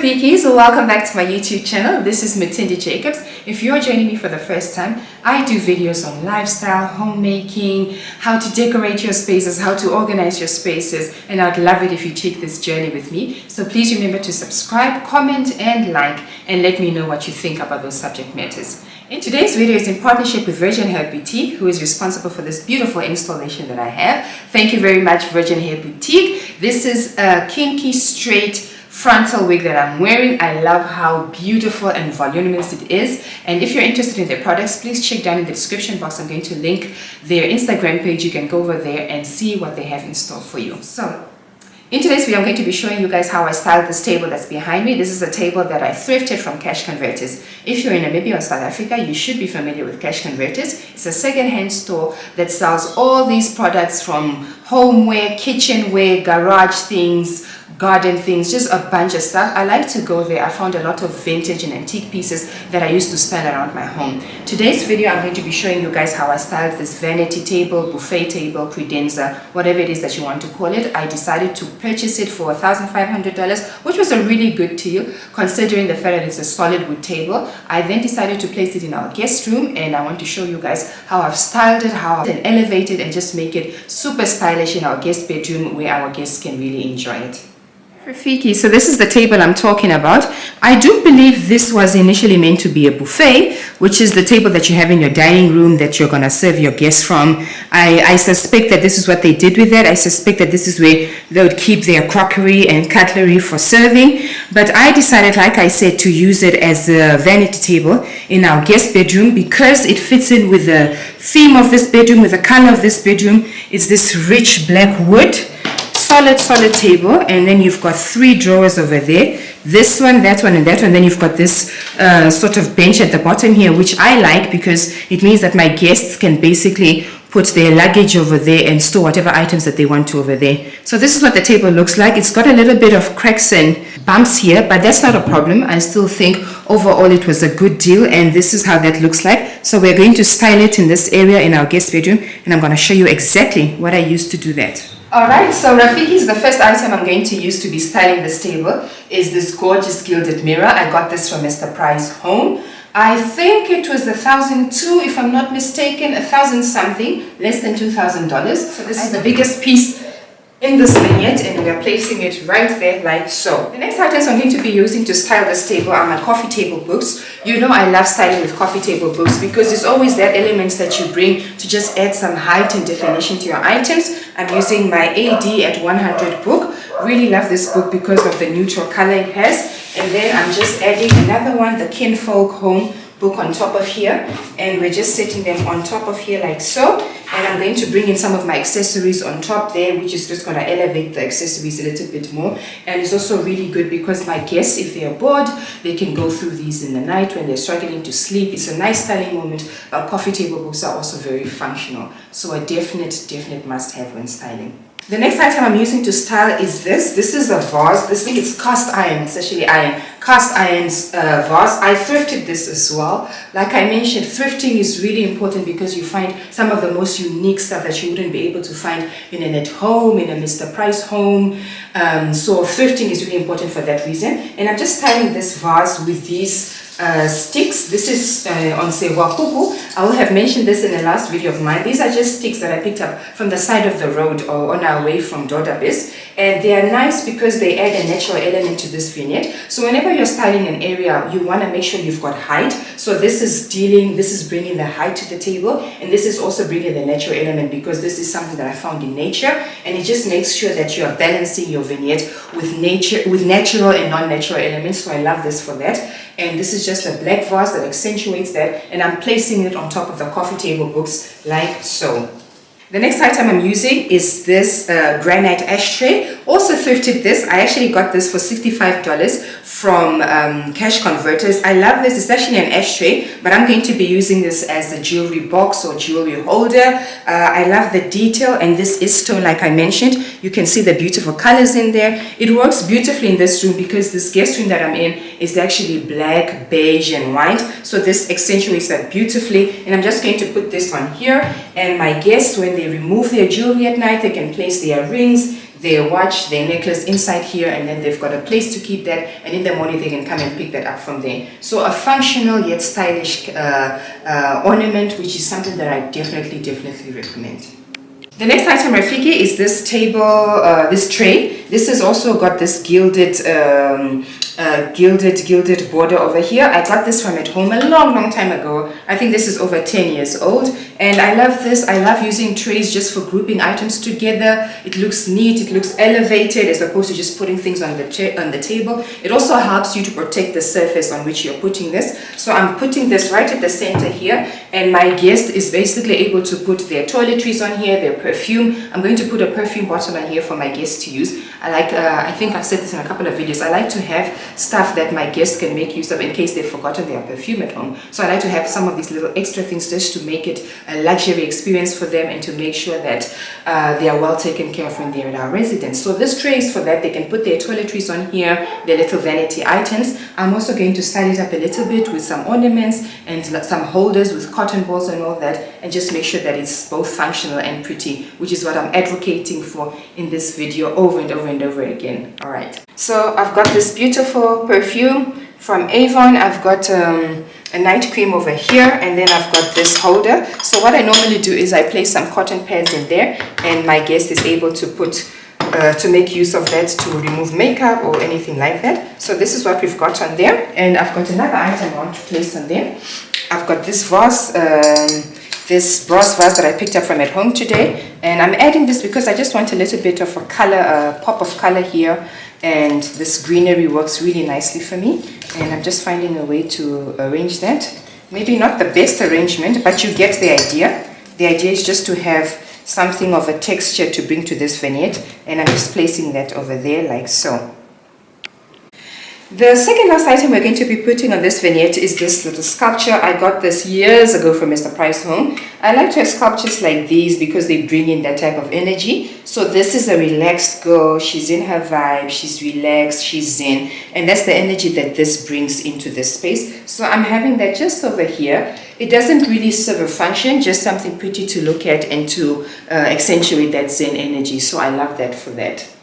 Rafiqis, welcome back to my YouTube channel. This is Matinda Jacobs. If you're joining me for the first time, I do videos on lifestyle, homemaking, how to decorate your spaces, how to organize your spaces, and I'd love it if you take this journey with me. So please remember to subscribe, comment, and like, and let me know what you think about those subject matters. In today's video is in partnership with Virgin Hair Boutique, who is responsible for this beautiful installation that I have. Thank you very much, Virgin Hair Boutique. This is a kinky straight frontal wig that I'm wearing. I love how beautiful and voluminous it is, and if you're interested in their products, please check down in the description box. I'm going to link their Instagram page. You can go over there and see what they have in store for you. So in today's video, I'm going to be showing you guys how I styled this table that's behind me. This is a table that I thrifted from Cash Converters. If you're in Namibia or South Africa, you should be familiar with Cash Converters. It's a second-hand store that sells all these products from homeware, kitchenware, garage things, garden things, just a bunch of stuff. I like to go there. I found a lot of vintage and antique pieces that I used to style around my home. Today's video, I'm going to be showing you guys how I styled this vanity table, buffet table, credenza, whatever it is that you want to call it. I decided to purchase it for $1,500, which was a really good deal considering the fact that it's a solid wood table. I then decided to place it in our guest room, and I want to show you guys how I've styled it, how I've elevated and just make it super stylish in our guest bedroom where our guests can really enjoy it. Rafiki, so this is the table I'm talking about. I do believe this was initially meant to be a buffet, which is the table that you have in your dining room that you're going to serve your guests from. I suspect that this is what they did with that. I suspect that this is where they would keep their crockery and cutlery for serving. But I decided, like I said, to use it as a vanity table in our guest bedroom because it fits in with the theme of this bedroom, with the color of this bedroom. It's this rich black wood. Solid table, and then you've got three drawers over there, this one, that one, and that one. Then you've got this sort of bench at the bottom here, which I like because it means that my guests can basically put their luggage over there and store whatever items that they want to over there. So this is what the table looks like. It's got a little bit of cracks and bumps here, but that's not a problem. I still think overall it was a good deal, and this is how that looks like. So we're going to style it in this area in our guest bedroom, and I'm going to show you exactly what I used to do that. Alright, so Rafiki's, the first item I'm going to use to be styling this table is this gorgeous gilded mirror. I got this from Mr. Price Home. I think it was $1,002, if I'm not mistaken, $1,000 something, less than $2,000. So this is the biggest piece in this vignette, and we are placing it right there like so. The next items I'm going to be using to style this table are my coffee table books. You know I love styling with coffee table books because there's always that element that you bring to just add some height and definition to your items. I'm using my AD at 100 book. Really love this book because of the neutral color it has. And then I'm just adding another one, the Kinfolk Home book on top of here, and we're just setting them on top of here like so. And I'm going to bring in some of my accessories on top there, which is just going to elevate the accessories a little bit more. And it's also really good because my guests, if they are bored, they can go through these in the night when they're struggling to sleep. It's a nice styling moment, but coffee table books are also very functional, so a definite must have when styling. The next item I'm using to style is this. This is a vase. This thing is cast iron. It's actually iron. Cast iron vase. I thrifted this as well. Like I mentioned, thrifting is really important because you find some of the most unique stuff that you wouldn't be able to find in an at home, in a Mr. Price Home. So thrifting is really important for that reason. And I'm just styling this vase with these sticks. This is on Sewakuku. I will have mentioned this in the last video of mine. These are just sticks that I picked up from the side of the road or on our way from Dodabis, and they are nice because they add a natural element to this vignette. So whenever you're styling an area, you want to make sure you've got height. So this is bringing the height to the table, and this is also bringing the natural element because this is something that I found in nature, and it just makes sure that you are balancing your vignette with nature, with natural and non-natural elements. So I love this for that. And this is just a black vase that accentuates that, and I'm placing it on top of the coffee table books like so. The next item I'm using is this granite ashtray. Also thrifted this. I actually got this for $65 from Cash Converters. I love this. It's actually an ashtray, but I'm going to be using this as a jewelry box or jewelry holder. I love the detail, and this is stone like I mentioned. You can see the beautiful colors in there. It works beautifully in this room because this guest room that I'm in is actually black, beige, and white. So this accentuates that beautifully, and I'm just going to put this on here, and my guests, when they remove their jewelry at night, they can place their rings, their watch, their necklace inside here, and then they've got a place to keep that, and in the morning they can come and pick that up from there. So a functional yet stylish ornament, which is something that I definitely recommend. The next item, Rafiki, is this table, this tray. This has also got this gilded border over here. I got this from at home a long time ago. I think this is over 10 years old, and I love this. I love using trays just for grouping items together. It looks neat, it looks elevated as opposed to just putting things on the table. It also helps you to protect the surface on which you're putting this. So I'm putting this right at the center here, and my guest is basically able to put their toiletries on here, their perfume. I'm going to put a perfume bottle on here for my guests to use. I think I've said this in a couple of videos, I like to have stuff that my guests can make use of in case they've forgotten their perfume at home. So I like to have some of these little extra things just to make it a luxury experience for them and to make sure that they are well taken care of when they're at our residence. So this tray is for that. They can put their toiletries on here, their little vanity items. I'm also going to style it up a little bit with some ornaments and some holders with cotton balls and all that, and just make sure that it's both functional and pretty, which is what I'm advocating for in this video over and over again. All right, so I've got this beautiful perfume from Avon. I've got a night cream over here, and then I've got this holder. So what I normally do is I place some cotton pads in there, and my guest is able to put to make use of that to remove makeup or anything like that. So this is what we've got on there, and I've got another item I want to place on there. I've got this vase, this brass vase that I picked up from at home today, and I'm adding this because I just want a little bit of a color, a pop of color here, and this greenery works really nicely for me, and I'm just finding a way to arrange that. Maybe not the best arrangement, but you get the idea. The idea is just to have something of a texture to bring to this vignette, and I'm just placing that over there like so. The second last item we're going to be putting on this vignette is this little sculpture. I got this years ago from Mr. Price Home. I like to have sculptures like these because they bring in that type of energy. So this is a relaxed girl. She's in her vibe. She's relaxed. She's zen. And that's the energy that this brings into this space. So I'm having that just over here. It doesn't really serve a function, just something pretty to look at and to accentuate that zen energy. So I love that for that.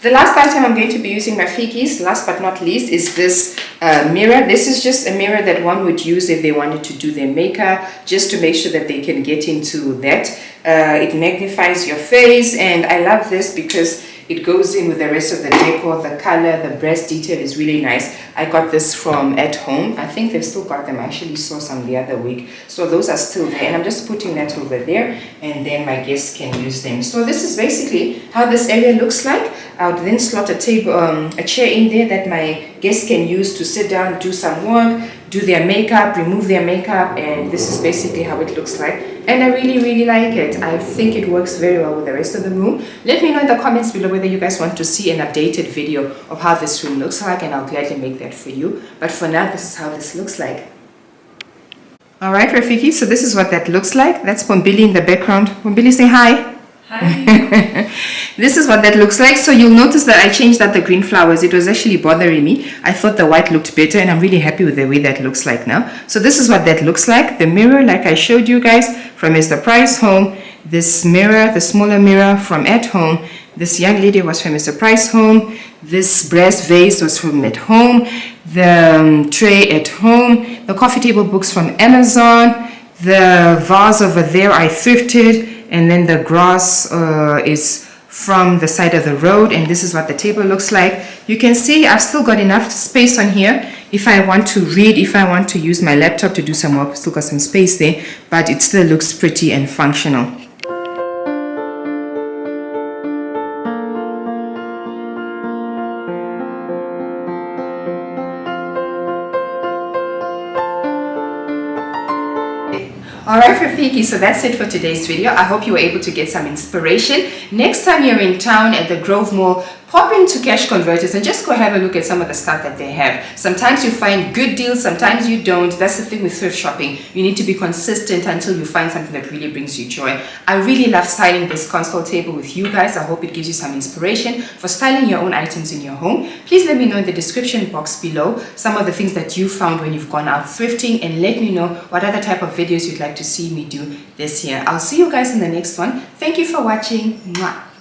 The last item I'm going to be using, Rafikis, last but not least, is this mirror. This is just a mirror that one would use if they wanted to do their makeup, just to make sure that they can get into that. It magnifies your face, and I love this because it goes in with the rest of the decor. The color, the breast detail is really nice. I got this from at home. I think they've still got them. I actually saw some the other week. So those are still there, and I'm just putting that over there, and then my guests can use them. So this is basically how this area looks like. I would then slot a table, a chair in there that my guests can use to sit down, do some work, do their makeup, remove their makeup, and this is basically how it looks like. And I really like it. I think it works very well with the rest of the room. Let me know in the comments below whether you guys want to see an updated video of how this room looks like, and I'll gladly make that for you. But for now, this is how this looks like. Alright, Rafiki, so this is what that looks like. That's Pombili in the background. Pombili, say hi. Hi. This is what that looks like. So you'll notice that I changed out the green flowers. It was actually bothering me. I thought the white looked better, and I'm really happy with the way that looks like now. So this is what that looks like. The mirror, like I showed you guys, from Mr. Price Home. This mirror, the smaller mirror from at home. This young lady was from Mr. Price Home. This brass vase was from at home. The tray at home. The coffee table books from Amazon. The vase over there I thrifted. And then the grass is from the side of the road, and this is what the table looks like. You can see I've still got enough space on here if I want to read, if I want to use my laptop to do some work. I've still got some space there, but it still looks pretty and functional. Alright, Rafiki, so that's it for today's video. I hope you were able to get some inspiration. Next time you're in town at the Grove Mall, hop into Cash Converters and just go have a look at some of the stuff that they have. Sometimes you find good deals, sometimes you don't. That's the thing with thrift shopping. You need to be consistent until you find something that really brings you joy. I really love styling this console table with you guys. I hope it gives you some inspiration for styling your own items in your home. Please let me know in the description box below some of the things that you found when you've gone out thrifting, and let me know what other type of videos you'd like to see me do this year. I'll see you guys in the next one. Thank you for watching. Mwah.